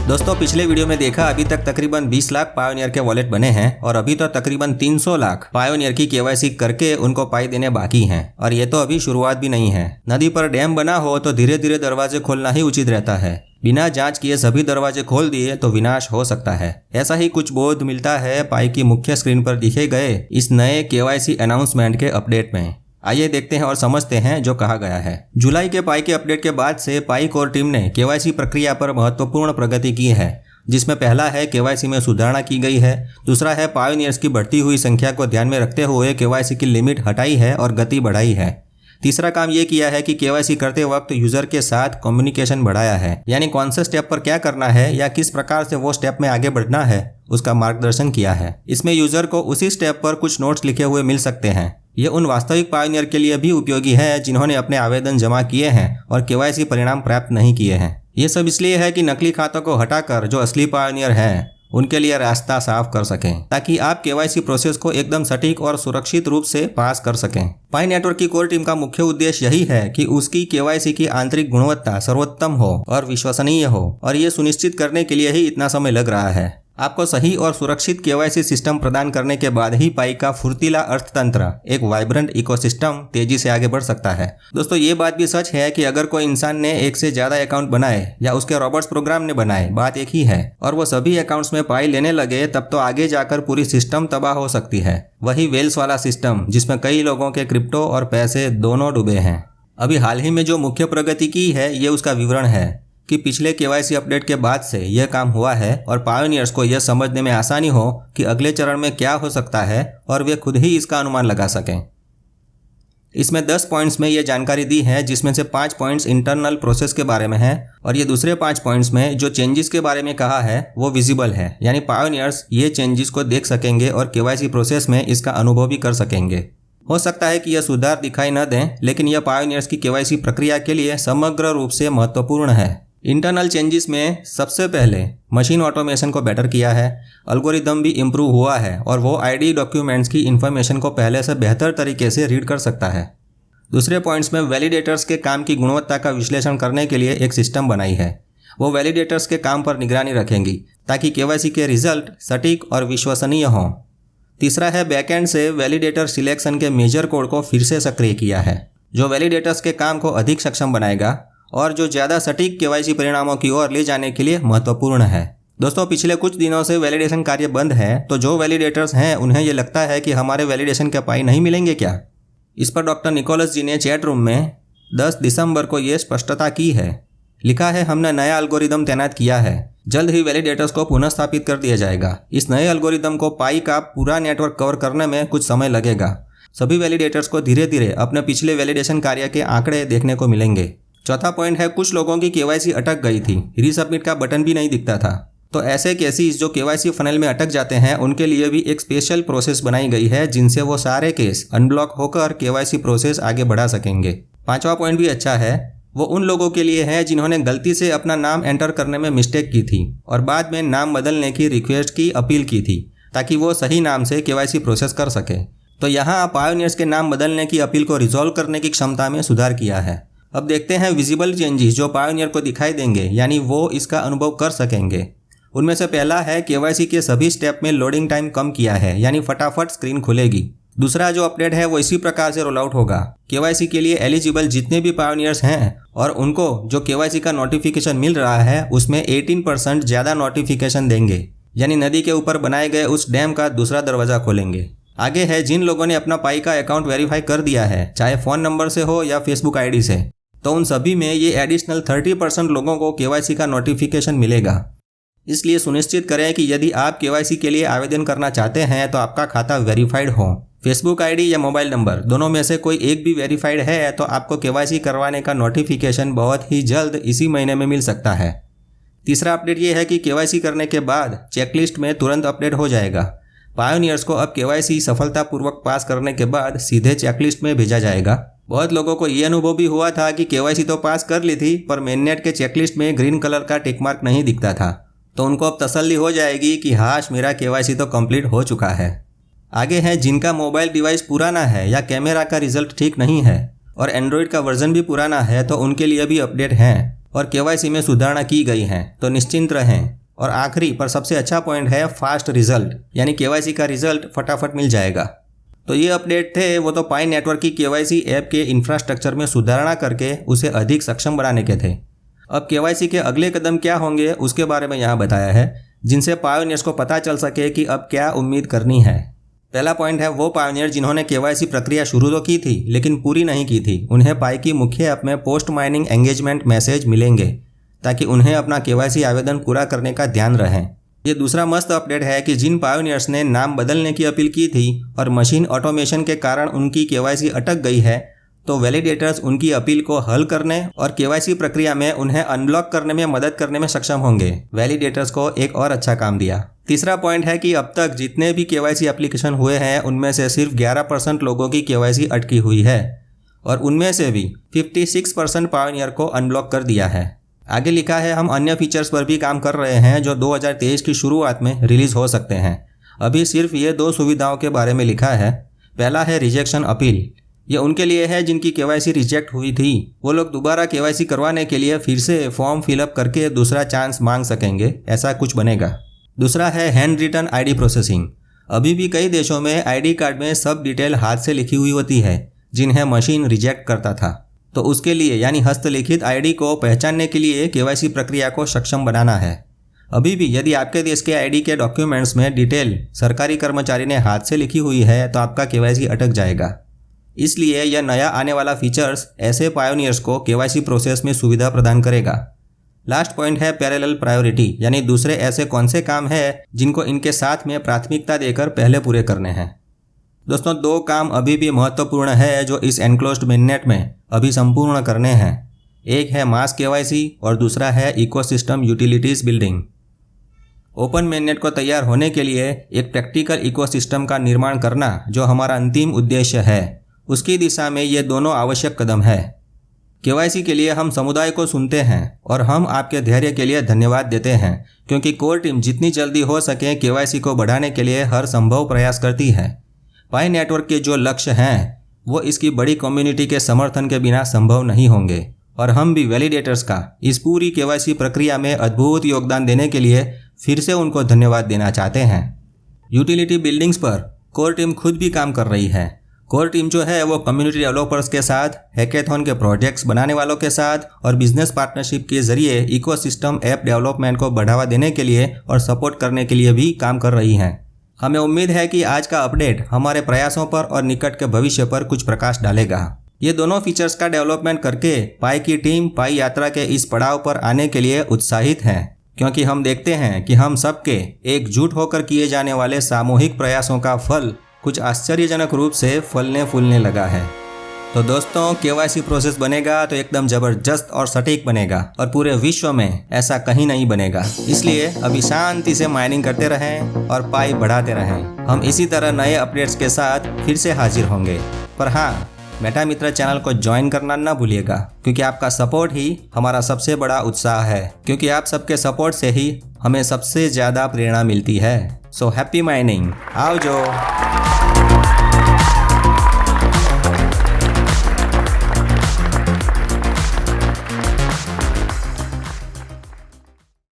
दोस्तों पिछले वीडियो में देखा अभी तक तकरीबन 20 लाख पायोनियर के वॉलेट बने हैं और अभी तो तकरीबन 300 लाख पायोनियर की केवाईसी करके उनको पाई देने बाकी हैं और ये तो अभी शुरुआत भी नहीं है। नदी पर डैम बना हो तो धीरे धीरे दरवाजे खोलना ही उचित रहता है। बिना जांच किए सभी दरवाजे खोल दिए तो विनाश हो सकता है। ऐसा ही कुछ बोध मिलता है पाई की मुख्य स्क्रीन पर दिखे गए इस नए केवाईसी अनाउंसमेंट के अपडेट में। आइए देखते हैं और समझते हैं जो कहा गया है। जुलाई के पाई के अपडेट के बाद से पाई कोर टीम ने केवाईसी प्रक्रिया पर महत्वपूर्ण प्रगति की है, जिसमें पहला है केवाईसी में सुधारणा की गई है, दूसरा है पायोनियर्स की बढ़ती हुई संख्या को ध्यान में रखते हुए केवाईसी की लिमिट हटाई है और गति बढ़ाई है। तीसरा काम ये किया है कि केवाईसी करते वक्त यूजर के साथ कम्युनिकेशन बढ़ाया है, यानी कौन से स्टेप पर क्या करना है या किस प्रकार से वो स्टेप में आगे बढ़ना है उसका मार्गदर्शन किया है। इसमें यूजर को उसी स्टेप पर कुछ नोट्स लिखे हुए मिल सकते हैं। ये उन वास्तविक पायोनियर के लिए भी उपयोगी है जिन्होंने अपने आवेदन जमा किए हैं और केवाईसी परिणाम प्राप्त नहीं किए हैं। ये सब इसलिए है कि नकली खातों को हटाकर जो असली पायोनियर हैं उनके लिए रास्ता साफ कर सकें, ताकि आप केवाईसी प्रोसेस को एकदम सटीक और सुरक्षित रूप से पास कर सकें। पाई नेटवर्क की कोर टीम का मुख्य उद्देश्य यही है कि उसकी केवाईसी की आंतरिक गुणवत्ता सर्वोत्तम हो और विश्वसनीय हो, और ये सुनिश्चित करने के लिए ही इतना समय लग रहा है। आपको सही और सुरक्षित केवाईसी सिस्टम प्रदान करने के बाद ही पाई का फुर्तीला अर्थतंत्र, एक वाइब्रेंट इकोसिस्टम तेजी से आगे बढ़ सकता है। दोस्तों ये बात भी सच है कि अगर कोई इंसान ने एक से ज्यादा अकाउंट बनाए या उसके रॉबर्ट्स प्रोग्राम ने बनाए, बात एक ही है, और वो सभी अकाउंट्स में पाई लेने लगे, तब तो आगे जाकर पूरी सिस्टम तबाह हो सकती है। वही वेल्स वाला सिस्टम जिसमें कई लोगों के क्रिप्टो और पैसे दोनों डूबे हैं। अभी हाल ही में जो मुख्य प्रगति की है ये उसका विवरण है कि पिछले केवाईसी अपडेट के बाद से यह काम हुआ है और पायोनियर्स को यह समझने में आसानी हो कि अगले चरण में क्या हो सकता है और वे खुद ही इसका अनुमान लगा सकें। इसमें 10 पॉइंट्स में यह जानकारी दी है, जिसमें से 5 पॉइंट्स इंटरनल प्रोसेस के बारे में है और ये दूसरे 5 पॉइंट्स में जो चेंजेस के बारे में कहा है वो विजिबल है, यानी पायोनियर्स ये चेंजेस को देख सकेंगे और केवाईसी प्रोसेस में इसका अनुभव भी कर सकेंगे। हो सकता है कि यह सुधार दिखाई न दें, लेकिन यह पायोनियर्स की केवाईसी प्रक्रिया के लिए समग्र रूप से महत्वपूर्ण है। इंटरनल चेंजेस में सबसे पहले मशीन ऑटोमेशन को बेटर किया है, एल्गोरिदम भी इम्प्रूव हुआ है और वो आईडी डॉक्यूमेंट्स की इन्फॉर्मेशन को पहले से बेहतर तरीके से रीड कर सकता है। दूसरे पॉइंट्स में वैलिडेटर्स के काम की गुणवत्ता का विश्लेषण करने के लिए एक सिस्टम बनाई है। वो वैलिडेटर्स के काम पर निगरानी रखेंगी ताकि केवाईसी के रिजल्ट सटीक और विश्वसनीय हों। तीसरा है बैकएंड से वैलिडेटर सिलेक्शन के मेजर कोड को फिर से सक्रिय किया है, जो वैलिडेटर्स के काम को अधिक सक्षम बनाएगा और जो ज़्यादा सटीक केवाईसी परिणामों की ओर ले जाने के लिए महत्वपूर्ण है। दोस्तों पिछले कुछ दिनों से वैलिडेशन कार्य बंद है, तो जो वैलिडेटर्स हैं उन्हें ये लगता है कि हमारे वैलिडेशन के पाई नहीं मिलेंगे क्या। इस पर डॉक्टर निकोलस जी ने चैट रूम में 10 दिसंबर को ये स्पष्टता की है। लिखा है, हमने नया एल्गोरिदम तैनात किया है, जल्द ही वैलिडेटर्स को पुनः स्थापित कर दिया जाएगा। इस नए एल्गोरिदम को पाई का पूरा नेटवर्क कवर करने में कुछ समय लगेगा। सभी वैलिडेटर्स को धीरे धीरे अपने पिछले वैलिडेशन कार्य के आंकड़े देखने को मिलेंगे। चौथा पॉइंट है, कुछ लोगों की केवाईसी अटक गई थी, रीसबमिट का बटन भी नहीं दिखता था। तो ऐसे केसेस जो केवाईसी फनल में अटक जाते हैं उनके लिए भी एक स्पेशल प्रोसेस बनाई गई है, जिनसे वो सारे केस अनब्लॉक होकर केवाईसी प्रोसेस आगे बढ़ा सकेंगे। पांचवा पॉइंट भी अच्छा है, वो उन लोगों के लिए है जिन्होंने गलती से अपना नाम एंटर करने में मिस्टेक की थी और बाद में नाम बदलने की रिक्वेस्ट की अपील की थी, ताकि वो सही नाम से केवाईसी प्रोसेस कर सके। तो यहाँ पायोनियर्स के नाम बदलने की अपील को रिजॉल्व करने की क्षमता में सुधार किया है। अब देखते हैं विजिबल चेंजेस जो पायोनियर को दिखाई देंगे, यानी वो इसका अनुभव कर सकेंगे। उनमें से पहला है केवाईसी के सभी स्टेप में लोडिंग टाइम कम किया है, यानी फटाफट स्क्रीन खुलेगी। दूसरा जो अपडेट है वो इसी प्रकार से रोल आउट होगा। केवाईसी के लिए एलिजिबल जितने भी पायोनियर्स हैं और उनको जो केवाईसी का नोटिफिकेशन मिल रहा है उसमें 18% ज़्यादा नोटिफिकेशन देंगे, यानी नदी के ऊपर बनाए गए उस डैम का दूसरा दरवाजा खोलेंगे। आगे है, जिन लोगों ने अपना पाई का अकाउंट वेरीफाई कर दिया है, चाहे फ़ोन नंबर से हो या फेसबुक आईडी से, तो उन सभी में ये एडिशनल 30% लोगों को केवाईसी का नोटिफिकेशन मिलेगा। इसलिए सुनिश्चित करें कि यदि आप केवाईसी के लिए आवेदन करना चाहते हैं तो आपका खाता वेरीफाइड हो। फेसबुक आईडी या मोबाइल नंबर दोनों में से कोई एक भी वेरीफाइड है तो आपको केवाईसी करवाने का नोटिफिकेशन बहुत ही जल्द इसी महीने में मिल सकता है। तीसरा अपडेट ये है कि केवाईसी करने के बाद चेकलिस्ट में तुरंत अपडेट हो जाएगा। पायोनियर्स को अब केवाईसी सफलतापूर्वक पास करने के बाद सीधे चेकलिस्ट में भेजा जाएगा। बहुत लोगों को ये अनुभव भी हुआ था कि केवाईसी तो पास कर ली थी पर मेननेट के चेकलिस्ट में ग्रीन कलर का टिक मार्क नहीं दिखता था, तो उनको अब तसल्ली हो जाएगी कि हाश मेरा केवाईसी तो कंप्लीट हो चुका है। आगे है, जिनका मोबाइल डिवाइस पुराना है या कैमरा का रिजल्ट ठीक नहीं है और एंड्रॉयड का वर्जन भी पुराना है तो उनके लिए भी अपडेट है। और केवाईसी में सुधारणा की गई है तो निश्चिंत रहें। और आखिरी पर सबसे अच्छा पॉइंट है फास्ट रिजल्ट, यानी केवाईसी का रिजल्ट फटाफट मिल जाएगा। तो ये अपडेट थे वो तो पाई नेटवर्क की केवाईसी ऐप के इंफ्रास्ट्रक्चर में सुधारणा करके उसे अधिक सक्षम बनाने के थे। अब केवाईसी के अगले कदम क्या होंगे उसके बारे में यहाँ बताया है, जिनसे पायोनियर्स को पता चल सके कि अब क्या उम्मीद करनी है। पहला पॉइंट है वो पायोनियर जिन्होंने केवाईसी प्रक्रिया शुरू तो की थी लेकिन पूरी नहीं की थी, उन्हें पाई की मुख्य ऐप में पोस्ट माइनिंग एंगेजमेंट मैसेज मिलेंगे ताकि उन्हें अपना केवाईसी आवेदन पूरा करने का ध्यान रहे। ये दूसरा मस्त अपडेट है कि जिन पायोनियर्स ने नाम बदलने की अपील की थी और मशीन ऑटोमेशन के कारण उनकी केवाईसी अटक गई है, तो वैलिडेटर्स उनकी अपील को हल करने और केवाईसी प्रक्रिया में उन्हें अनब्लॉक करने में मदद करने में सक्षम होंगे। वैलिडेटर्स को एक और अच्छा काम दिया। तीसरा पॉइंट है कि अब तक जितने भी केवाईसी एप्लीकेशन हुए हैं उनमें से सिर्फ 11% लोगों की केवाईसी अटकी हुई है और उनमें से भी 56% पायोनियर को अनब्लॉक कर दिया है। आगे लिखा है हम अन्य फीचर्स पर भी काम कर रहे हैं जो 2023 की शुरुआत में रिलीज हो सकते हैं। अभी सिर्फ ये 2 सुविधाओं के बारे में लिखा है। पहला है रिजेक्शन अपील। ये उनके लिए है जिनकी केवाईसी रिजेक्ट हुई थी। वो लोग दोबारा केवाईसी करवाने के लिए फिर से फॉर्म फिलअप करके दूसरा चांस मांग सकेंगे, ऐसा कुछ बनेगा। दूसरा है हैंड रिटन आईडी प्रोसेसिंग। अभी भी कई देशों में आईडी कार्ड में सब डिटेल हाथ से लिखी हुई होती है जिन्हें मशीन रिजेक्ट करता था। तो उसके लिए यानी हस्तलिखित आईडी को पहचानने के लिए केवाईसी प्रक्रिया को सक्षम बनाना है। अभी भी यदि आपके देश के आईडी के डॉक्यूमेंट्स में डिटेल सरकारी कर्मचारी ने हाथ से लिखी हुई है तो आपका केवाईसी अटक जाएगा। इसलिए यह नया आने वाला फीचर्स ऐसे पायोनियर्स को केवाईसी प्रोसेस में सुविधा प्रदान करेगा। लास्ट पॉइंट है पैरेलल प्रायोरिटी, यानी दूसरे ऐसे कौन से काम हैं जिनको इनके साथ में प्राथमिकता देकर पहले पूरे करने हैं। दोस्तों 2 काम अभी भी महत्वपूर्ण है जो इस एनक्लोज्ड मेननेट में अभी संपूर्ण करने हैं। एक है मास केवाईसी और दूसरा है ecosystem utilities building. Open mainnet को तैयार होने के लिए एक प्रैक्टिकल इकोसिस्टम का निर्माण करना जो हमारा अंतिम उद्देश्य है, उसकी दिशा में ये दोनों आवश्यक कदम है। केवाईसी के लिए हम समुदाय को सुनते हैं और हम आपके धैर्य के लिए धन्यवाद देते हैं क्योंकि कोर टीम जितनी जल्दी हो सके केवाईसी को बढ़ाने के लिए हर संभव प्रयास करती है। पाई नेटवर्क के जो लक्ष्य हैं वो इसकी बड़ी कम्युनिटी के समर्थन के बिना संभव नहीं होंगे और हम भी वैलिडेटर्स का इस पूरी केवाईसी प्रक्रिया में अद्भुत योगदान देने के लिए फिर से उनको धन्यवाद देना चाहते हैं। यूटिलिटी बिल्डिंग्स पर कोर टीम खुद भी काम कर रही है। कोर टीम जो है वो कम्युनिटी डेवलपर्स के साथ, हैकेथॉन के प्रोजेक्ट्स बनाने वालों के साथ और बिजनेस पार्टनरशिप के जरिए इकोसिस्टम ऐप डेवलपमेंट को बढ़ावा देने के लिए और सपोर्ट करने के लिए भी काम कर रही हैं। हमें उम्मीद है कि आज का अपडेट हमारे प्रयासों पर और निकट के भविष्य पर कुछ प्रकाश डालेगा। ये दोनों फीचर्स का डेवलपमेंट करके पाई की टीम पाई यात्रा के इस पड़ाव पर आने के लिए उत्साहित है क्योंकि हम देखते हैं कि हम सबके एकजुट होकर किए जाने वाले सामूहिक प्रयासों का फल कुछ आश्चर्यजनक रूप से फलने फूलने लगा है। तो दोस्तों केवाईसी प्रोसेस बनेगा तो एकदम जबरदस्त और सटीक बनेगा और पूरे विश्व में ऐसा कहीं नहीं बनेगा। इसलिए अभी शांति से माइनिंग करते रहें और पाई बढ़ाते रहें। हम इसी तरह नए अपडेट्स के साथ फिर से हाजिर होंगे। पर हाँ, मेटा मित्र चैनल को ज्वाइन करना ना भूलिएगा क्योंकि आपका सपोर्ट ही हमारा सबसे बड़ा उत्साह है, क्योंकि आप सबके सपोर्ट से ही हमें सबसे ज़्यादा प्रेरणा मिलती है। So happy mining. आओ जो।